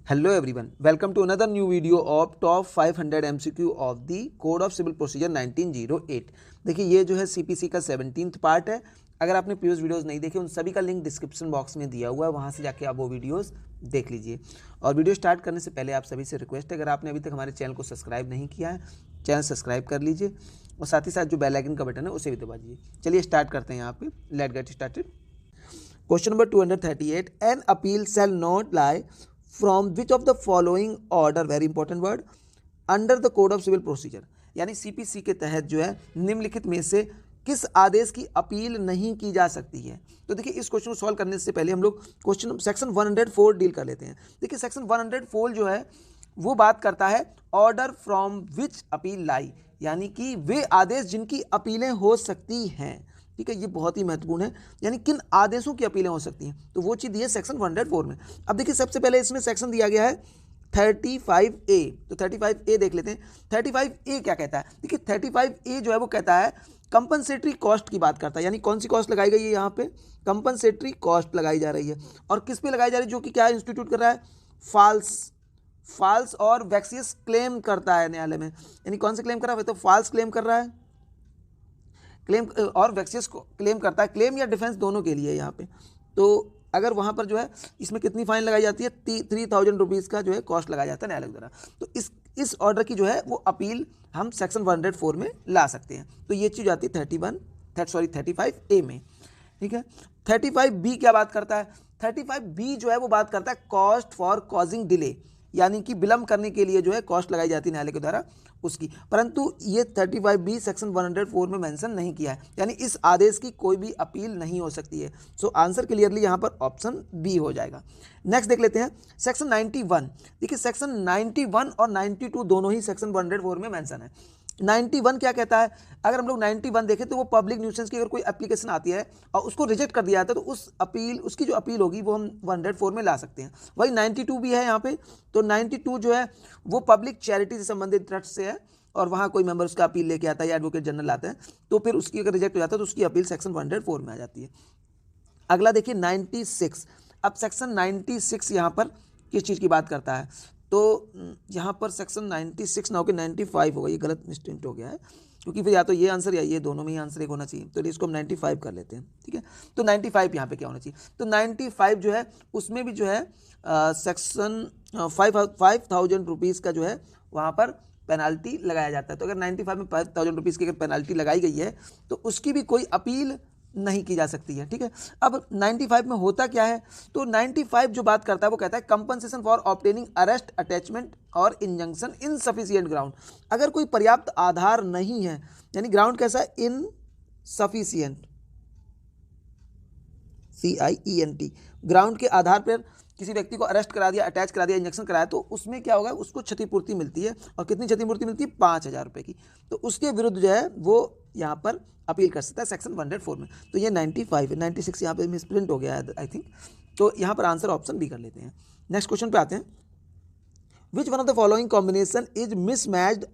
Hello everyone, welcome to another new video of top 500 MCQ of the code of civil procedure 1908। देखिए ये जो है CPC का 17th part है। अगर आपने प्रीवियस वीडियोस नहीं देखे उन सभी का लिंक डिस्क्रिप्शन बॉक्स में दिया हुआ है, वहाँ से जाके आप वो वीडियोस देख लीजिए। और वीडियो स्टार्ट करने से पहले आप सभी से रिक्वेस्ट है, अगर आपने अभी तक हमारे चैनल को सब्सक्राइब नहीं किया है, चैनल सब्सक्राइब कर लीजिए और साथ ही साथ जो बेल आइकन का बटन है उसे भी दबा दीजिए। चलिए स्टार्ट करते हैं यहाँ पे। Let get started. Question number 238, an appeal shall not lie from which of the following order, very important word, under the code of civil procedure. यानी सीपीसी के तहत जो है निम्नलिखित में से किस आदेश की अपील नहीं की जा सकती है। तो देखिए इस क्वेश्चन को सॉल्व करने से पहले हम लोग क्वेश्चन सेक्शन 104 डील कर लेते हैं। देखिए सेक्शन 104 जो है वो बात करता है ऑर्डर फ्रॉम विच अपील लाई, यानी कि वे आदेश जिनकी अपीलें हो सकती हैं। ठीक है, ये बहुत ही महत्वपूर्ण है, यानी किन आदेशों की अपीलें हो सकती हैं, तो वो चीज़ दी है सेक्शन 104 में। अब देखिए सबसे पहले इसमें सेक्शन दिया गया है 35A, तो 35A देख लेते हैं। 35A क्या कहता है? देखिए 35A जो है वो कहता है कंपनसेटरी कॉस्ट की बात करता है, यानी कौन सी कॉस्ट लगाई गई है यहाँ पे? कंपनसेटरी कॉस्ट लगाई जा रही है। और किस पे लगाई जा रही है? जो कि क्या इंस्टीट्यूट कर रहा है? फॉल्स और वैक्सियस क्लेम करता है न्यायालय में। यानी कौन से क्लेम कर रहा है? तो फॉल्स क्लेम कर रहा है, क्लेम और वैक्सियस को क्लेम करता है, क्लेम या डिफेंस दोनों के लिए यहाँ पे। तो अगर वहाँ पर जो है इसमें कितनी फाइन लगाई जाती है? 3000 रुपीज़ का जो है कॉस्ट लगाया जाता है न्यायालय द्वारा। तो इस ऑर्डर की जो है वो अपील हम सेक्शन 104 में ला सकते हैं। तो ये चीज़ आती है 35A में। ठीक है, 35B क्या बात करता है? 35B जो है वो बात करता है कॉस्ट फॉर कॉजिंग डिले, यानी कि विलंब करने के लिए जो है कॉस्ट लगाई जाती है न्यायालय के द्वारा उसकी। परंतु ये 35B सेक्शन 104 में मेंशन नहीं किया है, यानी इस आदेश की कोई भी अपील नहीं हो सकती है। सो आंसर क्लियरली यहाँ पर ऑप्शन बी हो जाएगा। नेक्स्ट देख लेते हैं सेक्शन 91। देखिए सेक्शन 91 और 92 दोनों ही सेक्शन 104 में मेंशन है। 91 क्या कहता है? अगर हम लोग 91 देखें तो वो पब्लिक न्यूसेंस की अगर कोई एप्लीकेशन आती है और उसको रिजेक्ट कर दिया जाता है तो उसकी जो अपील होगी वो हम 104 में ला सकते हैं। वही 92 भी है यहाँ पे। तो 92 जो है वो पब्लिक चैरिटी से संबंधित ट्रस्ट से है और वहाँ कोई मेंबर उसका अपील लेके आता है या एडवोकेट जनरल आता है, तो फिर उसकी अगर रिजेक्ट हो जाता है तो उसकी अपील सेक्शन 104 में आ जाती है। अगला देखिए 96। अब सेक्शन 96 यहाँ पर किस चीज़ की बात करता है? तो यहाँ पर सेक्शन 96 ना होकर 95 होगा, ये गलत मिस्टेक हो गया है, क्योंकि फिर या तो ये आंसर या ये दोनों में ही आंसर एक होना चाहिए। तो इसको हम 95 कर लेते हैं। ठीक है, तो 95 यहाँ पे क्या होना चाहिए? तो 95 जो है उसमें भी जो है सेक्शन 5000 रुपीज़ का जो है वहाँ पर पेनाल्टी लगाया जाता है। तो अगर 95 में 5000 रुपीज़ की अगर पेनाल्टी लगाई गई है तो उसकी भी कोई अपील नहीं की जा सकती है। ठीक है, अब 95 में होता क्या है? तो 95 जो बात करता है वो कहता है compensation for obtaining arrest attachment और इंजंक्शन इन सफिशिएंट ग्राउंड। अगर कोई पर्याप्त आधार नहीं है, यानी ग्राउंड कैसा है? इनसफिशिएंट, CIENT, ग्राउंड के आधार पर किसी व्यक्ति को अरेस्ट करा दिया, अटैच करा दिया, इंजेक्शन कराया, तो उसमें क्या होगा? उसको क्षतिपूर्ति मिलती है। और कितनी क्षतिपूर्ति मिलती है? 5000 रुपये की। तो उसके विरुद्ध जो है वो यहाँ पर अपील कर सकता है सेक्शन 104 में। तो ये 95 है, 96 यहाँ पे मिसप्रिंट हो गया है आई थिंक। तो यहाँ पर आंसर ऑप्शन बी कर लेते हैं। नेक्स्ट क्वेश्चन पे आते हैं। Which one of the following combination is mismatched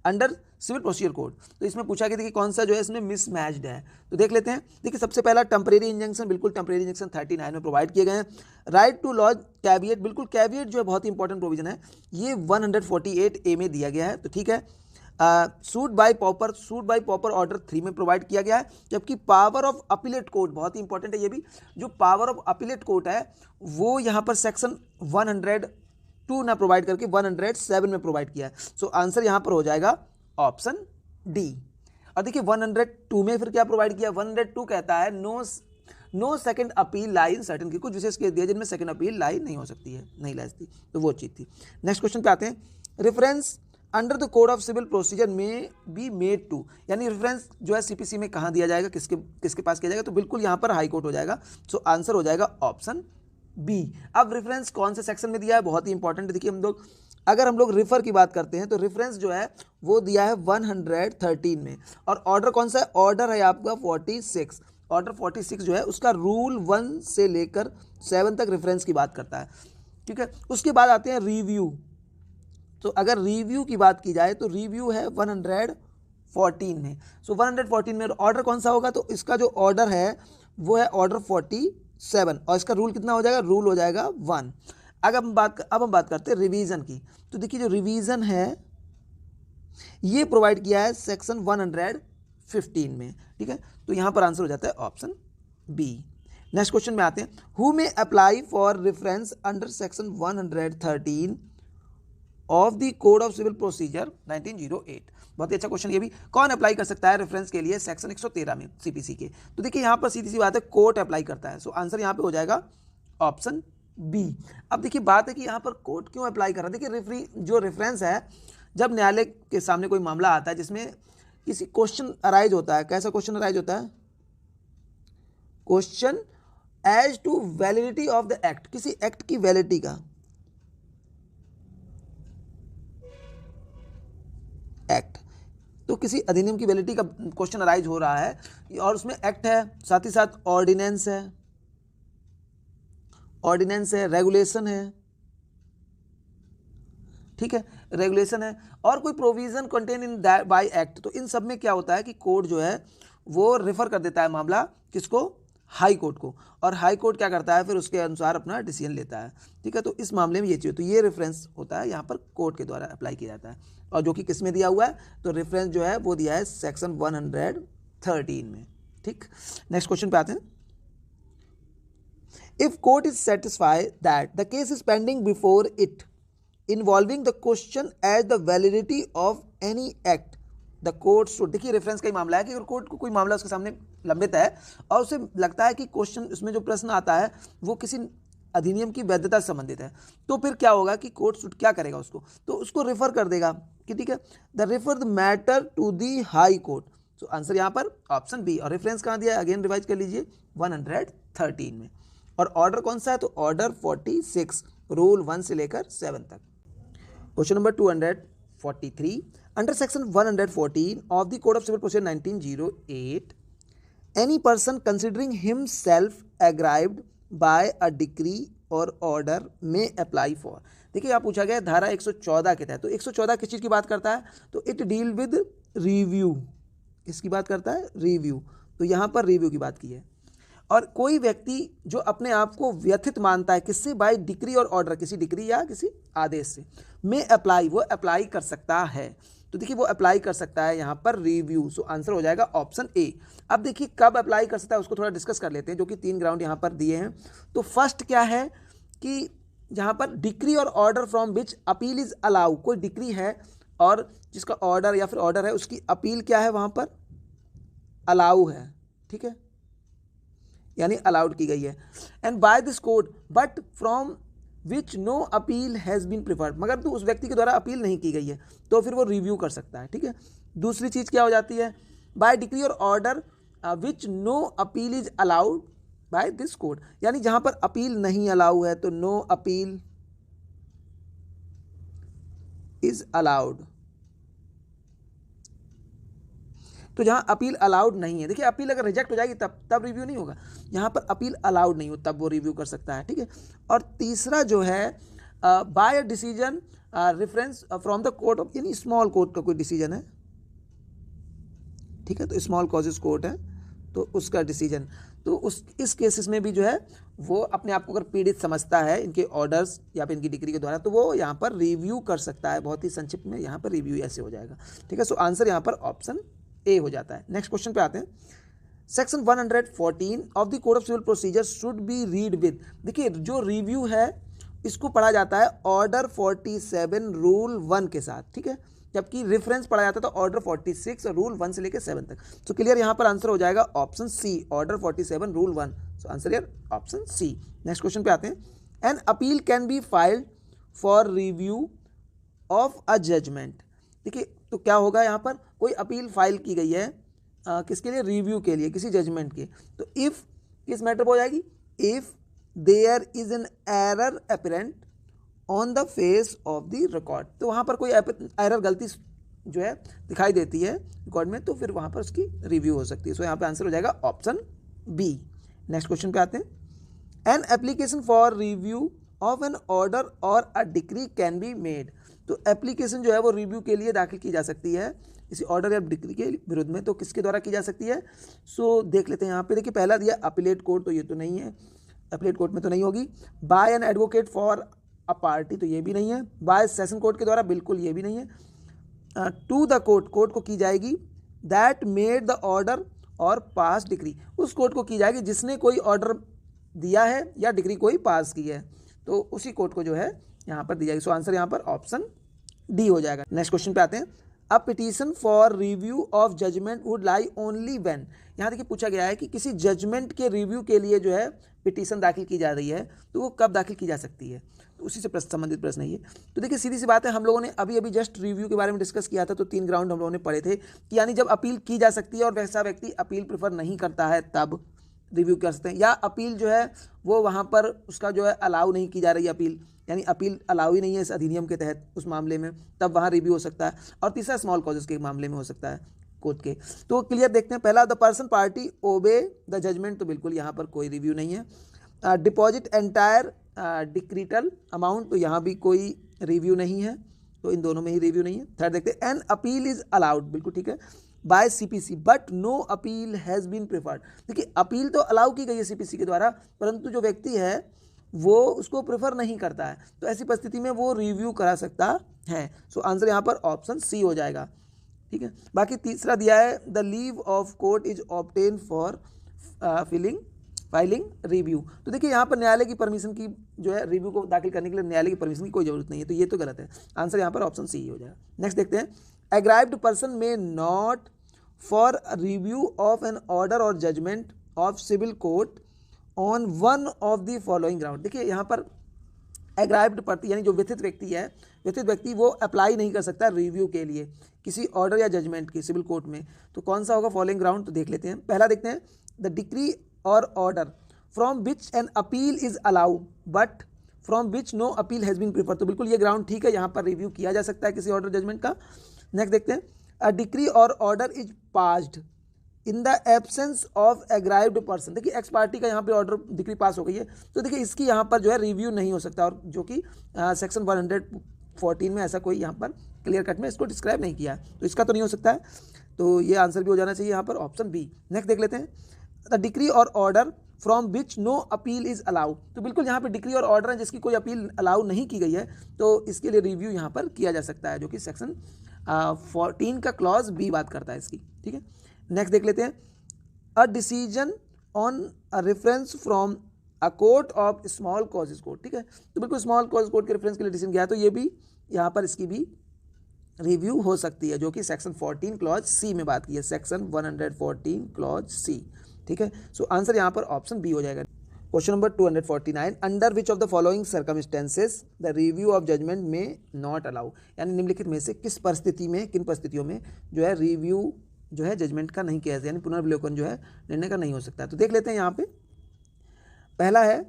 under civil procedure code. तो इसमें पूछा कि देखिए कौन सा जो है इसमें मिसमैच्ड है, तो देख लेते हैं। देखिए सबसे पहला टेम्परेरी इंजंक्शन, बिल्कुल टेम्परेरी इंजंक्शन 39 में प्रोवाइड किए गए हैं। राइट टू लॉज कैविएट, बिल्कुल कैविएट जो है बहुत ही इंपॉर्टेंट प्रोविजन है, ये 148A में दिया गया है, तो ठीक है। सूट बाय पॉपर ऑर्डर 3 में प्रोवाइड किया गया है। जबकि पावर ऑफ अपीलेट कोर्ट बहुत ही इंपॉर्टेंट है, ये भी जो पावर ऑफ अपीलेट कोर्ट है वो यहाँ पर सेक्शन 102 ना प्रोवाइड करके 107 में प्रोवाइड किया है। सो आंसर यहाँ पर हो जाएगा ऑप्शन डी। और देखिए 102 में फिर क्या प्रोवाइड किया? 102 कहता है no second appeal lie in certain की, कुछ विशेष केस दिया जिनमें सेकंड अपील लाई नहीं हो सकती है, नहीं लाई सकती, तो वो चीज़ थी। नेक्स्ट क्वेश्चन पे आते हैं। Reference under the code of civil procedure में बी मेड टू, यानी रेफरेंस जो है सीपीसी में कहाँ दिया जाएगा, किसके पास किया जाएगा? तो बिल्कुल यहाँ पर हाई कोर्ट हो जाएगा। सो आंसर हो जाएगा ऑप्शन बी। अब रेफरेंस कौन से सेक्शन में दिया है? बहुत ही इंपॉर्टेंट। देखिए अगर हम लोग रेफर की बात करते हैं तो रेफरेंस जो है वो दिया है 113 में। और ऑर्डर कौन सा है? ऑर्डर है आपका 46। ऑर्डर 46 जो है उसका रूल 1 से लेकर 7 तक रेफरेंस की बात करता है। ठीक है, उसके बाद आते हैं रिव्यू। तो अगर रिव्यू की बात की जाए तो रिव्यू है 114 में। सो 114 में ऑर्डर कौन सा होगा? तो इसका जो ऑर्डर है वो है ऑर्डर 47 और इसका रूल कितना हो जाएगा? रूल हो जाएगा 1। अब हम बात करते हैं रिवीजन की। तो देखिए जो रिवीजन है ये प्रोवाइड किया है सेक्शन 115 में, ठीक है। तो यहाँ पर आंसर हो जाता है ऑप्शन बी। नेक्स्ट क्वेश्चन में आते हैं, who may apply for reference under section 113 of the code of civil procedure 1908। बहुत ही अच्छा क्वेश्चन ये भी, कौन अप्लाई कर सकता है रेफरेंस के लिए सेक्शन 113 में सीपीसी के। तो देखिए यहाँ पर सीधी सी बात है, कोर्ट अप्लाई करता है। सो आंसर यहाँ पे हो जाएगा ऑप्शन बी। अब देखिए बात है कि यहाँ पर कोर्ट क्यों अप्लाई कर रहा है। देखिए जो रेफरेंस है, जब न्यायालय के सामने कोई मामला आता है जिसमें किसी क्वेश्चन अराइज होता है, कैसा क्वेश्चन अराइज होता है, question as to validity of the act, किसी एक्ट की वैलिडिटी का, एक्ट, तो किसी अधिनियम की वैलिडिटी का क्वेश्चन अराइज हो रहा है और उसमें एक्ट है, साथ ही साथ ऑर्डिनेंस है, रेगुलेशन है, ठीक है, रेगुलेशन है, और कोई provision contain in by act. तो इन सब में क्या होता है कि कोर्ट जो है वो रेफर कर देता है मामला किसको, हाई कोर्ट को, और हाई कोर्ट क्या करता है फिर उसके अनुसार अपना डिसीजन लेता है, ठीक है। तो इस मामले में ये चीज़, तो ये रेफरेंस होता है यहाँ पर कोर्ट के द्वारा अप्लाई किया जाता है, और जो कि किस में दिया हुआ है, तो रेफरेंस जो है वो दिया है सेक्शन 113 में, ठीक। नेक्स्ट क्वेश्चन पे आते हैं, if court is satisfied that the case is pending before it involving the question as the validity of any act the court should, देखिए रेफरेंस का ही मामला है कि अगर कोर्ट को कोई मामला उसके सामने लंबित है और उसे लगता है कि क्वेश्चन उसमें जो प्रश्न आता है वो किसी अधिनियम की वैधता से संबंधित है, तो फिर क्या होगा कि कोर्ट शुड क्या करेगा, तो उसको रेफर कर देगा कि ठीक है, the refer the matter to the high court. तो आंसर यहाँ पर ऑप्शन बी। और रेफरेंस कहाँ दिया है, अगेन रिवाइज कर लीजिए 113 में। और ऑर्डर कौन सा है, तो ऑर्डर 46 रूल 1 से लेकर 7 तक। Question number 243, under section 114 of the code of civil procedure 1908 any person considering himself aggrieved by a decree और ऑर्डर में अप्लाई फॉर। देखिए यहाँ पूछा गया धारा 114 के तहत, तो 114 किस चीज़ की बात करता है, तो इट डील विद रिव्यू, किसकी बात करता है, रिव्यू। तो यहाँ पर रिव्यू की बात की है। और कोई व्यक्ति जो अपने आप को व्यथित मानता है किससे, बाय डिक्री और ऑर्डर, किसी डिक्री या किसी आदेश से, में अप्लाई, वो अप्लाई कर सकता है। तो देखिए वो अप्लाई कर सकता है यहाँ पर रिव्यू। सो आंसर हो जाएगा ऑप्शन ए। अब देखिए कब अप्लाई कर सकता है उसको थोड़ा डिस्कस कर लेते हैं, जो कि 3 ग्राउंड यहाँ पर दिए हैं। तो फर्स्ट क्या है कि यहाँ पर डिक्री और order from which appeal is allow, कोई डिक्री है और जिसका ऑर्डर या फिर ऑर्डर है उसकी अपील क्या है वहाँ पर अलाउ है, ठीक है, यानी अलाउड की गई है। And by this code but from which no appeal has been preferred, मगर तो उस व्यक्ति के द्वारा अपील नहीं की गई है, तो फिर वो रिव्यू कर सकता है, ठीक है। दूसरी चीज़ क्या हो जाती है, बाय डिक्री और order which no appeal is allowed by this code, यानी जहां पर अपील नहीं अलाउ है तो नो अपील इज अलाउड। तो जहां अपील अलाउड नहीं है, देखिए अपील अगर रिजेक्ट हो जाएगी तब रिव्यू नहीं होगा, यहां पर अपील अलाउड नहीं हो तब वो रिव्यू कर सकता है, ठीक है। और तीसरा जो है by a decision reference from the court of, यानी स्मॉल कोर्ट का कोई डिसीजन है, ठीक है, तो स्मॉल कॉजेस कोर्ट है तो उसका डिसीजन, तो इस केसेस में भी जो है वो अपने आप को अगर पीड़ित समझता है इनके ऑर्डर्स या फिर इनकी डिग्री के द्वारा, तो वो यहाँ पर रिव्यू कर सकता है। बहुत ही संक्षिप्त में यहाँ पर रिव्यू ऐसे हो जाएगा, ठीक है। सो आंसर यहाँ पर ऑप्शन ए हो जाता है। नेक्स्ट क्वेश्चन पे आते हैं, section 114 of the code of civil procedure should be read with, देखिए जो रिव्यू है इसको पढ़ा जाता है ऑर्डर 47 रूल 1 के साथ, ठीक है, जबकि रेफरेंस पढ़ा जाता था ऑर्डर 46 और रूल 1 से लेकर 7 तक। तो क्लियर यहाँ पर आंसर हो जाएगा option C, order 47 rule 1। So answer यार ऑप्शन सी। नेक्स्ट क्वेश्चन पे आते हैं, an appeal can be filed for review of a judgement. देखिए तो क्या होगा, यहाँ पर कोई अपील फाइल की गई है किसके लिए, रिव्यू के लिए, किसी जजमेंट के, तो इफ किस मैटर पर हो जाएगी, if there is an error apparent on the face of the record, तो वहाँ पर कोई एरर गलती जो है दिखाई देती है रिकॉर्ड में, तो फिर वहाँ पर उसकी रिव्यू हो सकती है। सो यहाँ पे आंसर हो जाएगा ऑप्शन बी। नेक्स्ट क्वेश्चन पे आते हैं, an application for review of an order और a decree can be made, तो एप्लीकेशन जो है वो रिव्यू के लिए दाखिल की जा सकती है किसी ऑर्डर या डिक्री के विरुद्ध में, तो किसके द्वारा की जा सकती है। सो देख लेते हैं यहाँ पे, देखिए पहला दिया अपीलेट कोर्ट, तो ये तो नहीं है, अपीलेट कोर्ट में तो नहीं होगी। By an advocate for a party, तो ये भी नहीं है। बाय सेशन कोर्ट के द्वारा, बिल्कुल ये भी नहीं है। टू द कोर्ट, कोर्ट को की जाएगी। दैट मेड द ऑर्डर और पास डिग्री, उस कोर्ट को की जाएगी जिसने कोई ऑर्डर दिया है या डिग्री कोई पास की है, तो उसी कोर्ट को जो है यहाँ पर दी जाएगी। सो आंसर यहाँ पर ऑप्शन डी हो जाएगा। नेक्स्ट क्वेश्चन पे आते हैं। A petition for review of judgement would lie only when, यहाँ देखिए पूछा गया है कि किसी जजमेंट के रिव्यू के लिए जो है पिटीशन दाखिल की जा रही है, तो वो कब दाखिल की जा सकती है, तो उसी से संबंधित प्रश्न है ये। तो देखिए सीधी सी बात है, हम लोगों ने अभी अभी जस्ट रिव्यू के बारे में डिस्कस किया था, तो 3 ग्राउंड हम लोगों ने पढ़े थे कि यानी जब अपील की जा सकती है और वैसा व्यक्ति अपील प्रेफर नहीं करता है तब रिव्यू कर सकते हैं, या अपील जो है वो वहाँ पर उसका जो है अलाउ नहीं की जा रही है अपील, यानी अपील अलाउ ही नहीं है इस अधिनियम के तहत उस मामले में, तब वहाँ रिव्यू हो सकता है। और तीसरा स्मॉल कॉजेस के मामले में हो सकता है कोर्ट के। तो क्लियर देखते हैं। पहला, the person party obey the judgement, तो बिल्कुल यहाँ पर कोई रिव्यू नहीं है। डिपॉजिट एंटायर डिक्रीटल अमाउंट, तो यहाँ भी कोई रिव्यू नहीं है, तो इन दोनों में ही रिव्यू नहीं है। थर्ड देखते हैं, एन अपील इज अलाउड, बिल्कुल ठीक है, by CPC but no appeal has been preferred. देखिए अपील तो अलाउ की गई है सीपीसी के द्वारा, परंतु जो व्यक्ति है वो उसको प्रेफर नहीं करता है, तो ऐसी परिस्थिति में वो रिव्यू करा सकता है। सो आंसर यहाँ पर ऑप्शन सी हो जाएगा, ठीक है। बाकी तीसरा दिया है, the leave of court is obtain for filing review, तो देखिए यहाँ पर न्यायालय की परमिशन की जो है रिव्यू को दाखिल करने के लिए न्यायालय की परमिशन की कोई जरूरत नहीं है, तो ये तो गलत है। आंसर यहाँ पर ऑप्शन सी हो जाएगा। नेक्स्ट देखते हैं, एग्राइव्ड पर्सन में not for review of an order और judgement of civil court on one of the following ground. देखिए यहाँ पर एग्राइव्ड पार्टी यानी जो व्यथित व्यक्ति है, व्यथित व्यक्ति वो अप्लाई नहीं कर सकता रिव्यू के लिए किसी ऑर्डर या जजमेंट की सिविल कोर्ट में, तो कौन सा होगा फॉलोइंग ग्राउंड, तो देख लेते हैं। पहला देखते हैं, द डिक्री और order from which an appeal is allow but from which no appeal has been prefer, तो बिल्कुल ये ग्राउंड ठीक है, यहाँ पर रिव्यू किया जा सकता है किसी ऑर्डर जजमेंट का। नेक्स्ट देखते हैं, अ डिक्री और order is passed in the absence of aggrieved person, देखिए एक्स पार्टी का यहाँ पे ऑर्डर डिक्री पास हो गई है, तो देखिए इसकी यहाँ पर जो है रिव्यू नहीं हो सकता, और जो कि सेक्शन 114 में ऐसा कोई यहाँ पर क्लियर कट में इसको डिस्क्राइब नहीं किया है, तो इसका तो नहीं हो सकता है, तो ये आंसर भी हो जाना चाहिए यहाँ पर ऑप्शन बी। नेक्स्ट देख लेते हैं, द डिक्री और order from which no appeal is allow, तो बिल्कुल यहाँ पर डिक्री और ऑर्डर है जिसकी कोई अपील अलाउ नहीं की गई है, तो इसके लिए रिव्यू यहाँ पर किया जा सकता है, जो कि सेक्शन 14 का क्लॉज बी बात करता है इसकी, ठीक है। नेक्स्ट देख लेते हैं, a decision on a reference from a court of small causes court, ठीक है, तो बिल्कुल स्मॉल कॉज कोर्ट के रेफरेंस के लिए डिसीजन गया है, तो ये भी यहाँ पर इसकी भी रिव्यू हो सकती है, जो कि सेक्शन 14 क्लॉज सी में बात की है, सेक्शन 114 क्लॉज सी, ठीक है। सो आंसर यहाँ पर ऑप्शन बी हो जाएगा। Question number 249, under which of the following circumstances the review of judgement may not allow, यानी निम्नलिखित में से किस परिस्थिति में, किन परिस्थितियों में जो है रिव्यू जो है जजमेंट का नहीं किया जाता, यानी पुनर्विलोकन जो है निर्णय का नहीं हो सकता, तो देख लेते हैं यहाँ पे। पहला है,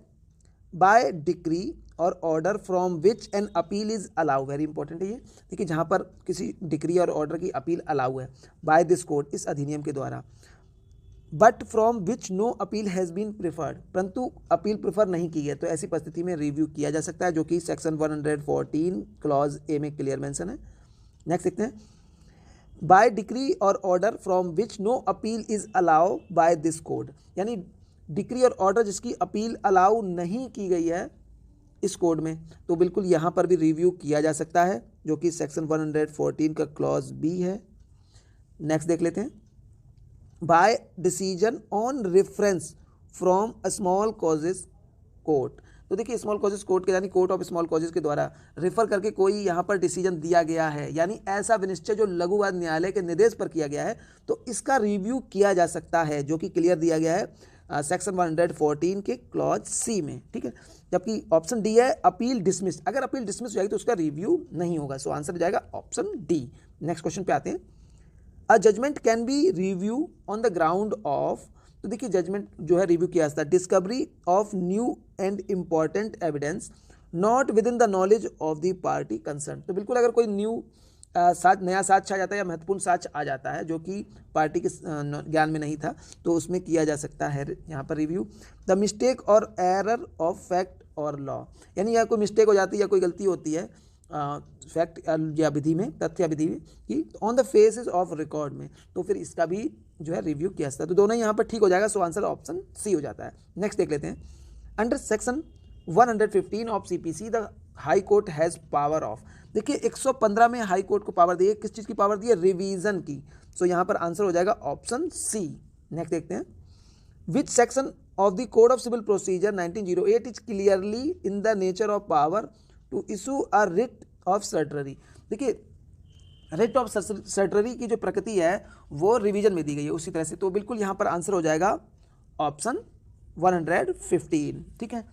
बाय डिक्री और order from which an appeal is allow, very important है ये, देखिए जहाँ पर किसी डिक्री और ऑर्डर की अपील अलाउ है, बाय दिस कोर्ट इस अधिनियम के द्वारा, but from which no appeal has been preferred, परंतु अपील प्रेफर नहीं की है, तो ऐसी परिस्थिति में रिव्यू किया जा सकता है, जो कि सेक्शन 114 क्लॉज ए में क्लियर मेंशन है। नेक्स्ट देखते हैं, बाय डिक्री और order from which no appeal is allow by this code, यानी डिक्री और ऑर्डर जिसकी अपील अलाउ नहीं की गई है इस कोड में, तो बिल्कुल यहाँ पर भी रिव्यू किया जा सकता है, जो कि सेक्शन 114 का क्लॉज बी है। नेक्स्ट देख लेते हैं, by decision on reference from a small causes court, तो देखिए स्मॉल कॉजेज कोर्ट के यानी कोर्ट ऑफ स्मॉल कॉजेज के द्वारा रेफर करके कोई यहाँ पर डिसीजन दिया गया है, यानी ऐसा विनिश्चय जो लघुवाद न्यायालय के निर्देश पर किया गया है, तो इसका रिव्यू किया जा सकता है, जो कि क्लियर दिया गया है सेक्शन 114 के क्लॉज सी में, ठीक है। जबकि ऑप्शन डी है अपील डिसमिस, अगर अपील डिसमिस हो जाएगी तो उसका रिव्यू नहीं होगा, सो आंसर हो जाएगा ऑप्शन डी। नेक्स्ट क्वेश्चन पे आते हैं, a judgment can be review on the ground of, तो देखिए जजमेंट जो है रिव्यू किया जाता है, discovery of new and important evidence not within the knowledge of the party concern, तो बिल्कुल अगर कोई नया साक्ष्य आ जाता है या महत्वपूर्ण साक्ष्य आ जाता है जो कि पार्टी के ज्ञान में नहीं था, तो उसमें किया जा सकता है यहाँ पर रिव्यू। द मिस्टेक और एरर ऑफ फैक्ट और लॉ, यानी या कोई मिस्टेक हो जाती है या कोई गलती होती है फैक्ट या विधि में, तथ्य या विधि में कि on the faces of record में, तो फिर इसका भी जो है रिव्यू किया जाता है, तो दोनों यहाँ पर ठीक हो जाएगा, सो आंसर ऑप्शन सी हो जाता है। नेक्स्ट देख लेते हैं, under section 115 of CPC the high court has power of, देखिए 115 में हाई कोर्ट को पावर दी है, किस चीज़ की पावर दी है, रिवीजन की। सो यहाँ पर आंसर हो जाएगा ऑप्शन सी। नेक्स्ट देखते हैं, which section of the code of civil procedure 1908 is clearly in the nature of power to issue a writ of certiorari. देखिए रिट ऑफ सर्टरी की जो प्रकृति है वो रिवीजन में दी गई है उसी तरह से, तो बिल्कुल यहाँ पर आंसर हो जाएगा ऑप्शन 115। ठीक है,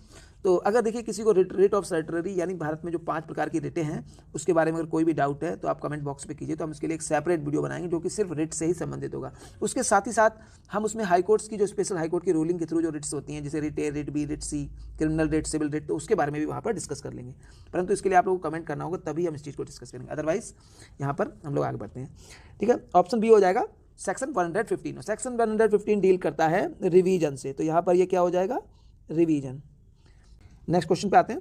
तो अगर देखिए किसी को रिट ऑफ सर्टरी यानी भारत में जो 5 प्रकार की रिटें हैं उसके बारे में अगर कोई भी डाउट है तो आप कमेंट बॉक्स पे कीजिए, तो हम इसके लिए एक सेपरेट वीडियो बनाएंगे जो कि सिर्फ रिट से ही संबंधित होगा। उसके साथ ही साथ हम उसमें हाई कोर्ट्स की जो स्पेशल हाई कोर्ट की रूलिंग के थ्रू जो रिट्स होती हैं, जैसे रिट ए, रिट बी, रिट सी, क्रिमिनल रिट, सिविल रिट, तो उसके बारे में भी वहाँ पर डिस्कस कर लेंगे। परंतु इसके लिए आप लोगों को कमेंट करना होगा, तभी हम इस चीज़ को डिस्कस करेंगे, अदरवाइज यहाँ पर हम लोग आगे बढ़ते हैं। ठीक है, ऑप्शन बी हो जाएगा सेक्शन 115। सेक्शन 115 डील करता है रिवीजन से, तो यहाँ पर ये क्या हो जाएगा, रिवीजन। नेक्स्ट क्वेश्चन पे आते हैं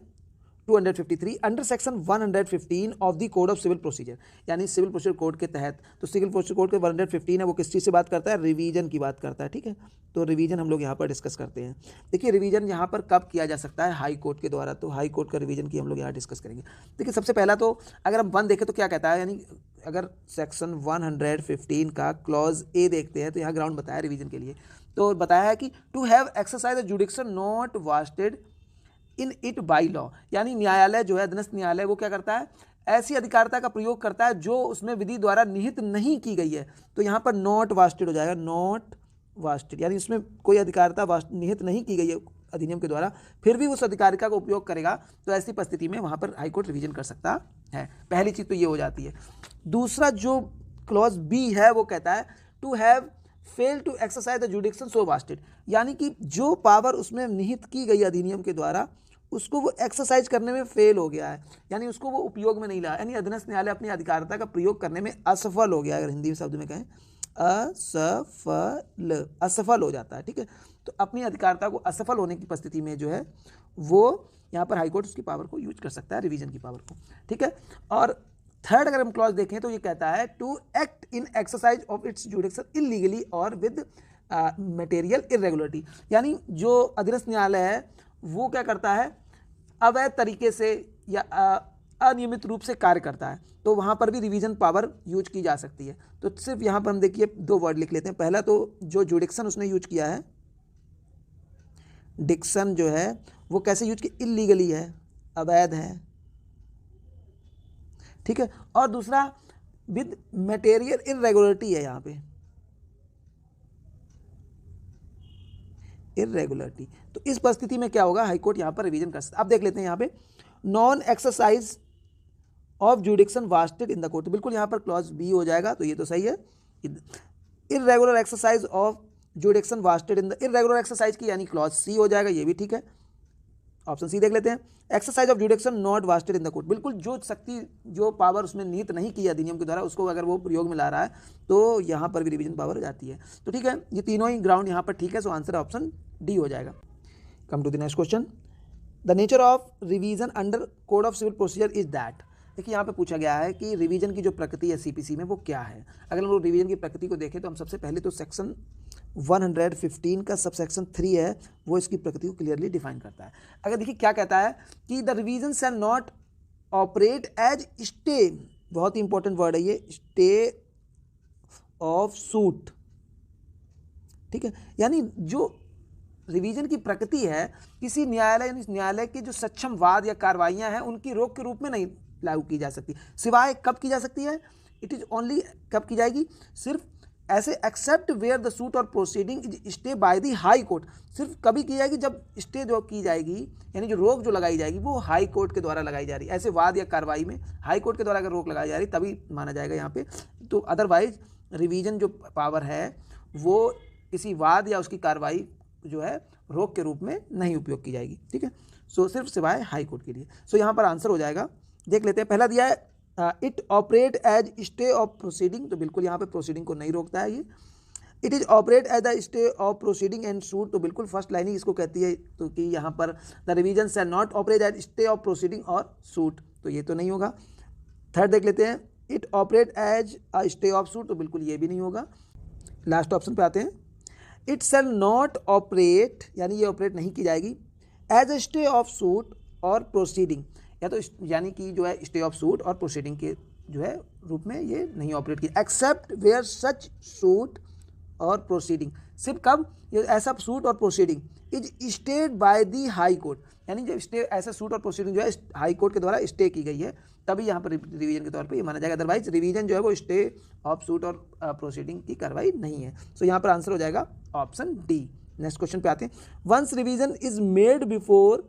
253, under section 115 of the code of civil procedure, यानी सिविल प्रोसीजर कोड के तहत, तो सिविल प्रोसीजर कोड के 115 है वो किस चीज़ से बात करता है, रिवीजन की बात करता है। ठीक है, तो रिवीजन हम लोग यहाँ पर डिस्कस करते हैं। देखिए रिवीजन यहाँ पर कब किया जा सकता है, हाई कोर्ट के द्वारा, तो हाई कोर्ट का रिवीजन की हम लोग यहाँ डिस्कस करेंगे। देखिए सबसे पहला तो अगर हम 1 देखें तो क्या कहता है, यानी अगर सेक्शन 115 का क्लॉज ए देखते हैं तो यहाँ ग्राउंड बताया रिवीजन के लिए, तो बताया है कि to have exercise jurisdiction not vested in it by law, यानी न्यायालय जो है, अधीनस्थ न्यायालय, वो क्या करता है, ऐसी अधिकारिता का प्रयोग करता है जो उसमें विधि द्वारा निहित नहीं की गई है। तो यहाँ पर नॉट वास्टेड हो जाएगा, नॉट वास्टेड, यानी उसमें कोई अधिकारिता निहित नहीं की गई है अधिनियम के द्वारा, फिर भी उस अधिकारिता का उपयोग करेगा, तो ऐसी परिस्थिति में वहाँ पर हाईकोर्ट रिवीजन कर सकता है। पहली चीज़ तो ये हो जाती है। दूसरा जो क्लॉज बी है वो कहता है to have fail to exercise the jurisdiction so vested, यानी कि जो पावर उसमें निहित की गई अधिनियम के द्वारा उसको वो एक्सरसाइज करने में फेल हो गया है, यानी उसको वो उपयोग में नहीं लाया, यानी अधीनस्थ न्यायालय अपनी अधिकारिता का प्रयोग करने में असफल हो गया, अगर हिंदी शब्द में कहें असफल हो जाता है। ठीक है, तो अपनी अधिकारिता को असफल होने की परिस्थिति में जो है वो यहाँ पर हाईकोर्ट उसकी पावर को यूज कर सकता है, रिवीजन की पावर को। ठीक है, और थर्ड अगर हम क्लॉज देखें तो ये कहता है to act in exercise of its jurisdiction illegally और विद मटेरियल इरेगुलरिटी, यानी जो अधीनस्थ न्यायालय है वो क्या करता है, अवैध तरीके से या अनियमित रूप से कार्य करता है, तो वहाँ पर भी रिवीजन पावर यूज की जा सकती है। तो सिर्फ यहाँ पर हम देखिए 2 वर्ड लिख लेते हैं। पहला तो जो जुडिक्शन उसने यूज किया है, डिक्शन जो है वो कैसे यूज किया, इलीगली है, अवैध है। ठीक है, और दूसरा विद मटेरियल इरेगुलरिटी है, यहाँ पे इरेगुलरिटी, तो इस परिस्थिति में क्या होगा, हाईकोर्ट यहाँ पर रिवीजन कर सकता है। अब देख लेते हैं यहाँ पे non exercise of जुडिक्शन wasted in the court, बिल्कुल यहाँ पर क्लॉज बी हो जाएगा, तो ये तो सही है। Irregular exercise of जुडिक्शन wasted in the, irregular exercise की यानी क्लॉज सी हो जाएगा, ये भी ठीक है। ऑप्शन सी देख लेते हैं, exercise of जुडिक्शन not vested in the court, बिल्कुल जो शक्ति जो पावर उसमें निहित नहीं की अधिनियम के द्वारा उसको अगर वो प्रयोग में ला रहा है तो यहाँ पर भी रिवीजन पावर हो जाती है। तो ठीक है, ये तीनों ही ग्राउंड यहाँ पर ठीक है, सो आंसर ऑप्शन डी हो जाएगा। Come to the next question, the nature of revision under code of civil procedure is that, देखिए यहाँ पे पूछा गया है कि रिवीजन की जो प्रकृति है सीपीसी में वो क्या है। अगर हम लोग रिवीजन की प्रकृति को देखें तो हम सबसे पहले तो सेक्शन 115 का सबसेक्शन 3 है वो इसकी प्रकृति को क्लियरली डिफाइन करता है। अगर देखिए क्या कहता है कि the revision shall not operate as stay, बहुत ही इंपॉर्टेंट वर्ड है ये, स्टे ऑफ सूट। ठीक है, यानी जो रिवीजन की प्रकृति है किसी न्यायालय यानी न्यायालय के जो सक्षम वाद या कार्रवाइयाँ हैं उनकी रोक के रूप में नहीं लागू की जा सकती, सिवाय कब की जा सकती है, इट इज ओनली कब की जाएगी, सिर्फ ऐसे एक्सेप्ट वेयर द सूट और proceeding is stay by the high court, सिर्फ कभी की जाएगी जब स्टे जो की जाएगी यानी जो रोक जो लगाई जाएगी वो हाई कोर्ट के द्वारा लगाई जा रही है। ऐसे वाद या कार्रवाई में हाई कोर्ट के द्वारा अगर रोक लगाई जा रही तभी माना जाएगा यहाँ पे, तो अदरवाइज रिवीजन जो पावर है वो किसी वाद या उसकी कार्रवाई जो है रोक के रूप में नहीं उपयोग की जाएगी। ठीक है, सो सिर्फ सिवाय हाई कोर्ट के लिए। सो यहाँ पर आंसर हो जाएगा, देख लेते हैं। पहला दिया है it operate as stay of proceeding, तो बिल्कुल यहाँ पे प्रोसीडिंग को नहीं रोकता है ये। It is operate as the stay of proceeding and suit, तो बिल्कुल फर्स्ट लाइन ही इसको कहती है, तो कि यहाँ पर the revision shall not operate as stay of proceeding और सूट, तो ये तो नहीं होगा। थर्ड देख लेते हैं, it operate as a stay of suit, तो बिल्कुल ये भी नहीं होगा। लास्ट ऑप्शन पे आते हैं, इट शैल नॉट ऑपरेट, यानी ये ऑपरेट नहीं की जाएगी as a stay of suit और प्रोसीडिंग, या तो यानी कि जो है स्टे ऑफ सूट और प्रोसीडिंग के जो है रूप में ये नहीं ऑपरेट किया। एक्सेप्ट वेयर सच सूट और प्रोसीडिंग, सिर्फ कब, ये ऐसा सूट और proceeding is stayed by the high court, यानी जब स्टे ऐसा सूट और प्रोसीडिंग जो है हाई कोर्ट के द्वारा स्टे की गई है तभी यहाँ पर रिवीजन के तौर पे ये माना जाएगा। अदरवाइज रिवीजन जो है वो स्टे ऑफ सूट और प्रोसीडिंग की कार्रवाई नहीं है। सो यहाँ पर आंसर हो जाएगा ऑप्शन डी। नेक्स्ट क्वेश्चन पे आते हैं। Once revision is made before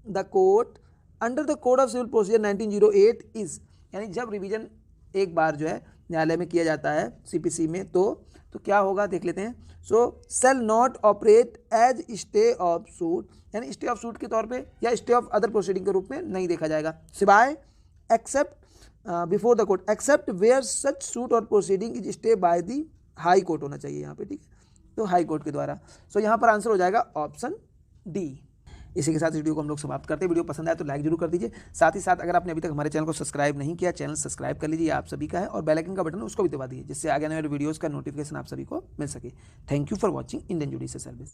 the court under the code of civil procedure 1908 is, यानी जब रिवीजन एक बार जो है न्यायालय में किया जाता है सीपीसी में तो क्या होगा देख लेते हैं। So shall not operate as stay of suit, यानी स्टे ऑफ सूट के तौर पे या स्टे ऑफ अदर प्रोसीडिंग के रूप में नहीं देखा जाएगा, सिवाय except before the court except where such suit और proceeding is stay by the high court होना चाहिए यहाँ पे, ठीक है, तो हाई कोर्ट के द्वारा। सो यहाँ पर आंसर हो जाएगा ऑप्शन डी। इसी के साथ वीडियो को हम लोग समाप्त करते हैं। वीडियो पसंद आए तो लाइक जरूर कर दीजिए। साथ ही साथ अगर आपने अभी तक हमारे चैनल को सब्सक्राइब नहीं किया, चैनल सब्सक्राइब कर लीजिए, आप सभी का है, और बेल आइकन का बटन उसको भी दबा दीजिए जिससे आगे आने वाले वीडियोस का नोटिफिकेशन आप सभी को मिल सके। Thank you for watching Indian judicial service.